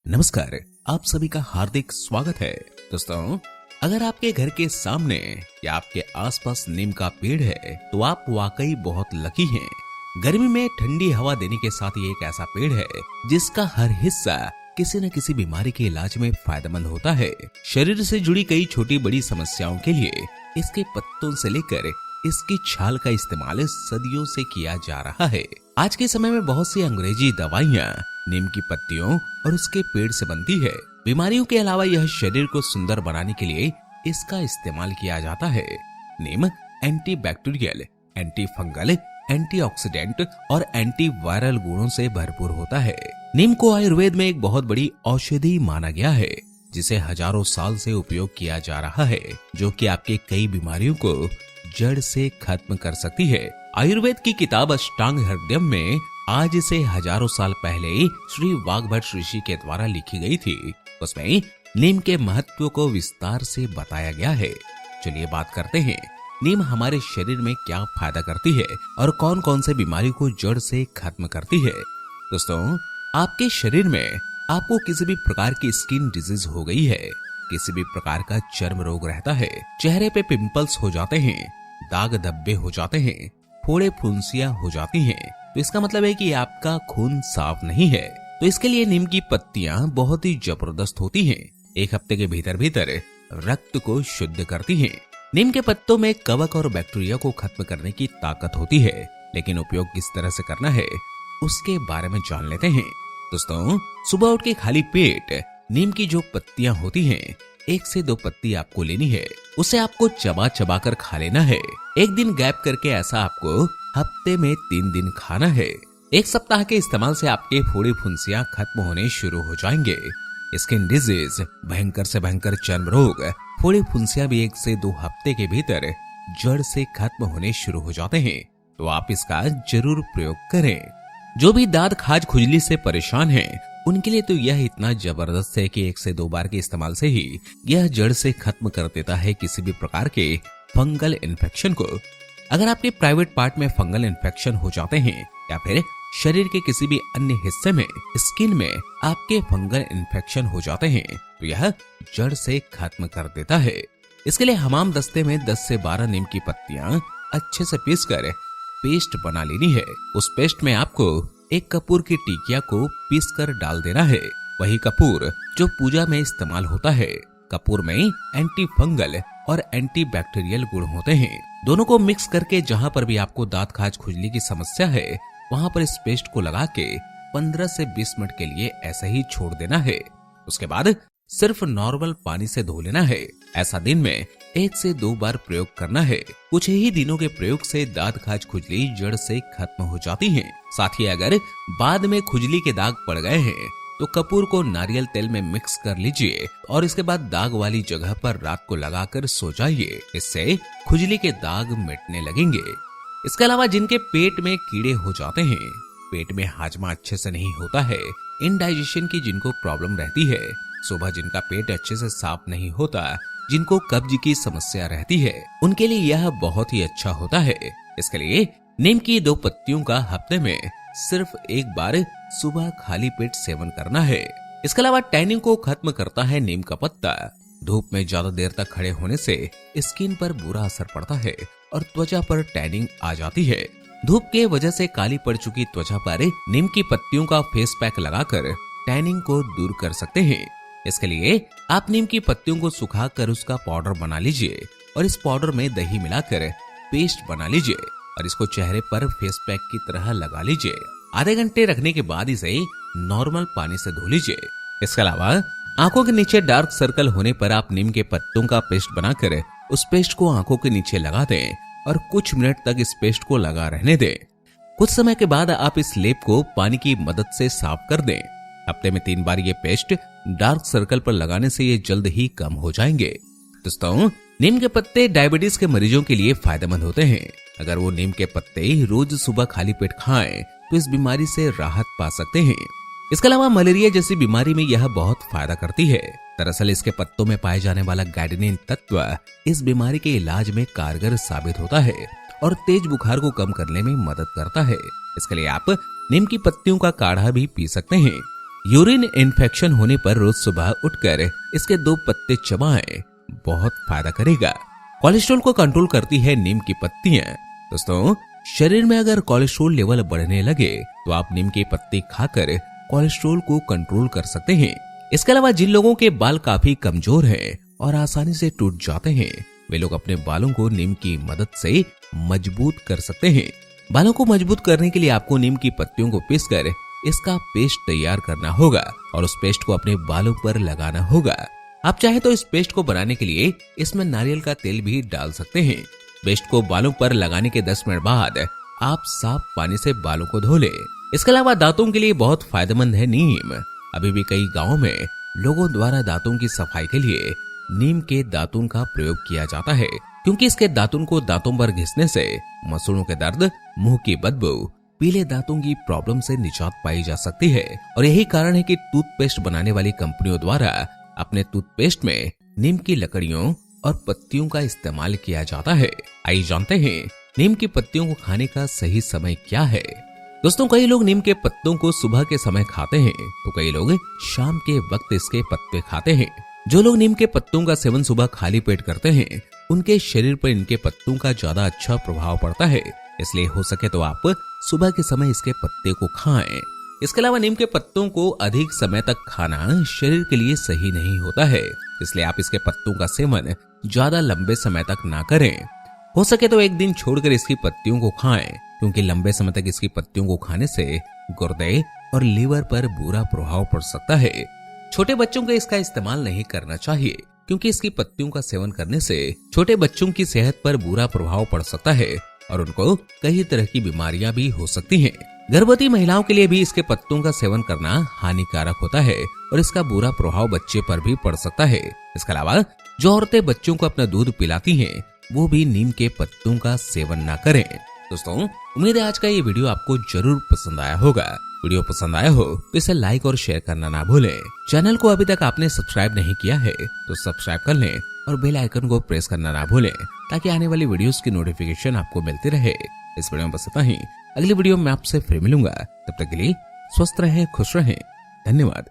नमस्कार। आप सभी का हार्दिक स्वागत है। दोस्तों, अगर आपके घर के सामने या आपके आसपास नीम का पेड़ है तो आप वाकई बहुत लकी हैं। गर्मी में ठंडी हवा देने के साथ ये एक ऐसा पेड़ है जिसका हर हिस्सा किसी न किसी बीमारी के इलाज में फायदेमंद होता है। शरीर से जुड़ी कई छोटी बड़ी समस्याओं के लिए इसके पत्तों से लेकर इसकी छाल का इस्तेमाल सदियों से किया जा रहा है। आज के समय में बहुत सी अंग्रेजी दवाइयाँ नीम की पत्तियों और उसके पेड़ से बनती है। बीमारियों के अलावा यह शरीर को सुंदर बनाने के लिए इसका इस्तेमाल किया जाता है। नीम antibacterial, antifungal, antioxidant और एंटी वायरल गुणों से भरपूर होता है। नीम को आयुर्वेद में एक बहुत बड़ी औषधि माना गया है, जिसे हजारों साल से उपयोग किया जा रहा है, जो कि आपके कई बीमारियों को जड़ से खत्म कर सकती है। आयुर्वेद की किताब अष्टांग हृदयम में आज से हजारों साल पहले श्री वाग्भट ऋषि के द्वारा लिखी गई थी। उसमें नीम के महत्व को विस्तार से बताया गया है। चलिए बात करते हैं नीम हमारे शरीर में क्या फायदा करती है और कौन कौन से बीमारी को जड़ से खत्म करती है। दोस्तों, आपके शरीर में आपको किसी भी प्रकार की स्किन डिजीज हो गई है, किसी भी प्रकार का चर्म रोग रहता है, चेहरे पे पिंपल्स हो जाते हैं, दाग धब्बे हो जाते हैं, फोड़े फुंसियां हो जाती हैं, तो इसका मतलब है कि आपका खून साफ नहीं है। तो इसके लिए नीम की पत्तियां बहुत ही जबरदस्त होती हैं। एक हफ्ते के भीतर भीतर रक्त को शुद्ध करती हैं। नीम के पत्तों में कवक और बैक्टीरिया को खत्म करने की ताकत होती है, लेकिन उपयोग किस तरह से करना है उसके बारे में जान लेते हैं। दोस्तों, सुबह उठ के खाली पेट नीम की जो पत्तियां होती हैं, 1 से 2 पत्ती आपको लेनी है। उसे आपको चबा चबा कर खा लेना है। एक दिन गैप करके ऐसा आपको हफ्ते में 3 दिन खाना है। 1 सप्ताह के इस्तेमाल से आपके फोड़ी फुंसियां खत्म होने शुरू हो जाएंगे। स्किन डिजीज, भयंकर से भयंकर चर्म रोग, फोड़ी फुंसियां भी 1 से 2 हफ्ते के भीतर जड़ से खत्म होने शुरू हो जाते हैं। तो आप इसका जरूर प्रयोग करें। जो भी दांत खाज खुजली से परेशान हैं, उनके लिए तो यह इतना जबरदस्त है कि 1 से 2 बार के इस्तेमाल से ही यह जड़ से खत्म कर देता है किसी भी प्रकार के फंगल इन्फेक्शन को। अगर आपके प्राइवेट पार्ट में फंगल इन्फेक्शन हो जाते हैं या फिर शरीर के किसी भी अन्य हिस्से में, स्किन में आपके फंगल इन्फेक्शन हो जाते हैं, तो यह जड़ से खत्म कर देता है। इसके लिए हमाम दस्ते में 10 से 12 नीम की पत्तियां अच्छे से पीसकर पेस्ट बना लेनी है। उस पेस्ट में आपको 1 कपूर की टिकिया को पीसकर डाल देना है। वही कपूर जो पूजा में इस्तेमाल होता है। कपूर में एंटी फंगल और एंटी बैक्टीरियल गुण होते हैं। दोनों को मिक्स करके जहां पर भी आपको दांत खाज खुजली की समस्या है, वहां पर इस पेस्ट को लगा के 15 से 20 मिनट के लिए ऐसे ही छोड़ देना है। उसके बाद सिर्फ नॉर्मल पानी से धो लेना है। ऐसा दिन में 1 से 2 बार प्रयोग करना है। कुछ ही दिनों के प्रयोग से दांत खाज खुजली जड़ से खत्म हो जाती है। साथ ही अगर बाद में खुजली के दाग पड़ गए हैं तो कपूर को नारियल तेल में मिक्स कर लीजिए और इसके बाद दाग वाली जगह पर रात को लगाकर सो जाइए। इससे खुजली के दाग मिटने लगेंगे। इसके अलावा जिनके पेट में कीड़े हो जाते हैं, पेट में हाजमा अच्छे से नहीं होता है, इनडाइजेशन की जिनको प्रॉब्लम रहती है, सुबह जिनका पेट अच्छे से साफ नहीं होता, जिनको कब्ज की समस्या रहती है, उनके लिए यह बहुत ही अच्छा होता है। इसके लिए नीम की 2 पत्तियों का हफ्ते में सिर्फ 1 बार सुबह खाली पेट सेवन करना है। इसके अलावा टैनिंग को खत्म करता है नीम का पत्ता। धूप में ज्यादा देर तक खड़े होने से स्किन पर बुरा असर पड़ता है और त्वचा पर टैनिंग आ जाती है। धूप के वजह से काली पड़ चुकी त्वचा पर नीम की पत्तियों का फेस पैक लगाकर टैनिंग को दूर कर सकते हैं। इसके लिए आप नीम की पत्तियों को सुखाकर उसका पाउडर बना लीजिए और इस पाउडर में दही मिलाकर पेस्ट बना लीजिए और इसको चेहरे पर फेस पैक की तरह लगा लीजिए। आधे घंटे रखने के बाद इसे नॉर्मल पानी से धो लीजिए। इसके अलावा आंखों के नीचे डार्क सर्कल होने पर आप नीम के पत्तों का पेस्ट बनाकर उस पेस्ट को आंखों के नीचे लगा दें और कुछ मिनट तक इस पेस्ट को लगा रहने दें। कुछ समय के बाद आप इस लेप को पानी की मदद से साफ कर दें। हफ्ते में 3 बार ये पेस्ट डार्क सर्कल पर लगाने से ये जल्द ही कम हो जाएंगे। दोस्तों, नीम के पत्ते डायबिटीज के मरीजों के लिए फायदेमंद होते हैं। अगर वो नीम के पत्ते रोज सुबह खाली पेट खाएं तो इस बीमारी से राहत पा सकते हैं। इसके अलावा मलेरिया जैसी बीमारी में यह बहुत फायदा करती है। दरअसल इसके पत्तों में पाए जाने वाला गाइडनिन तत्व इस बीमारी के इलाज में कारगर साबित होता है और तेज बुखार को कम करने में मदद करता है। इसके लिए आप नीम की पत्तियों का काढ़ा भी पी सकते हैं। यूरिन इन्फेक्शन होने पर रोज सुबह उठकर इसके 2 पत्ते चबाएं, बहुत फायदा करेगा। कोलेस्ट्रॉल को कंट्रोल करती है नीम की पत्तियां। दोस्तों, शरीर में अगर कोलेस्ट्रॉल लेवल बढ़ने लगे तो आप नीम के पत्ते खाकर कोलेस्ट्रॉल को कंट्रोल कर सकते हैं। इसके अलावा जिन लोगों के बाल काफी कमजोर हैं और आसानी से टूट जाते हैं, वे लोग अपने बालों को नीम की मदद से मजबूत कर सकते हैं। बालों को मजबूत करने के लिए आपको नीम की पत्तियों को पीसकर इसका पेस्ट तैयार करना होगा और उस पेस्ट को अपने बालों पर लगाना होगा। आप चाहे तो इस पेस्ट को बनाने के लिए इसमें नारियल का तेल भी डाल सकते हैं। पेस्ट को बालों पर लगाने के 10 मिनट बाद आप साफ पानी से बालों को धो लें। इसके अलावा दांतों के लिए बहुत फायदेमंद है नीम। अभी भी कई गांवों में लोगों द्वारा दांतों की सफाई के लिए नीम के दातुन का प्रयोग किया जाता है, क्योंकि इसके दातुन को दांतों पर घिसने से मसूड़ों के दर्द, मुंह की बदबू, पीले दांतों की प्रॉब्लम से निजात पाई जा सकती है। और यही कारण है कि टूथपेस्ट बनाने वाली कंपनियों द्वारा अपने टूथपेस्ट में नीम की लकड़ियों और पत्तियों का इस्तेमाल किया जाता है। आइए जानते हैं नीम की पत्तियों को खाने का सही समय क्या है। दोस्तों, कई लोग नीम के पत्तों को सुबह के समय खाते हैं तो कई लोग शाम के वक्त इसके पत्ते खाते हैं। जो लोग नीम के पत्तों का सेवन सुबह खाली पेट करते हैं, उनके शरीर पर इनके पत्तों का ज्यादा अच्छा प्रभाव पड़ता है। इसलिए हो सके तो आप सुबह के समय इसके पत्ते को खाएं। इसके अलावा नीम के पत्तों को अधिक समय तक खाना शरीर के लिए सही नहीं होता है, इसलिए आप इसके पत्तों का सेवन ज्यादा लंबे समय तक ना करें। हो सके तो एक दिन छोड़कर इसकी पत्तियों को खाएं, क्योंकि लंबे समय तक इसकी पत्तियों को खाने से गुर्दे और लीवर पर बुरा प्रभाव पड़ सकता है। छोटे बच्चों को इसका इस्तेमाल नहीं करना चाहिए, क्योंकि इसकी पत्तियों का सेवन करने से छोटे बच्चों की सेहत पर बुरा प्रभाव पड़ सकता है और उनको कई तरह की बीमारियां भी हो सकती हैं। गर्भवती महिलाओं के लिए भी इसके पत्तों का सेवन करना हानिकारक होता है और इसका बुरा प्रभाव बच्चे पर भी पड़ सकता है। इसके अलावा जो औरतें बच्चों को अपना दूध पिलाती हैं, वो भी नीम के पत्तों का सेवन न करें। दोस्तों, उम्मीद है आज का ये वीडियो आपको जरूर पसंद आया होगा। वीडियो पसंद आया हो तो इसे लाइक और शेयर करना ना भूलें। चैनल को अभी तक आपने सब्सक्राइब नहीं किया है तो सब्सक्राइब कर लें और बेल आइकन को प्रेस करना ना भूलें, ताकि आने वाली वीडियोस की नोटिफिकेशन आपको मिलती रहे। इस वीडियो में बस इतना ही। अगली वीडियो में आपसे फिर मिलूंगा। तब तक के लिए स्वस्थ रहें, खुश रहें। धन्यवाद।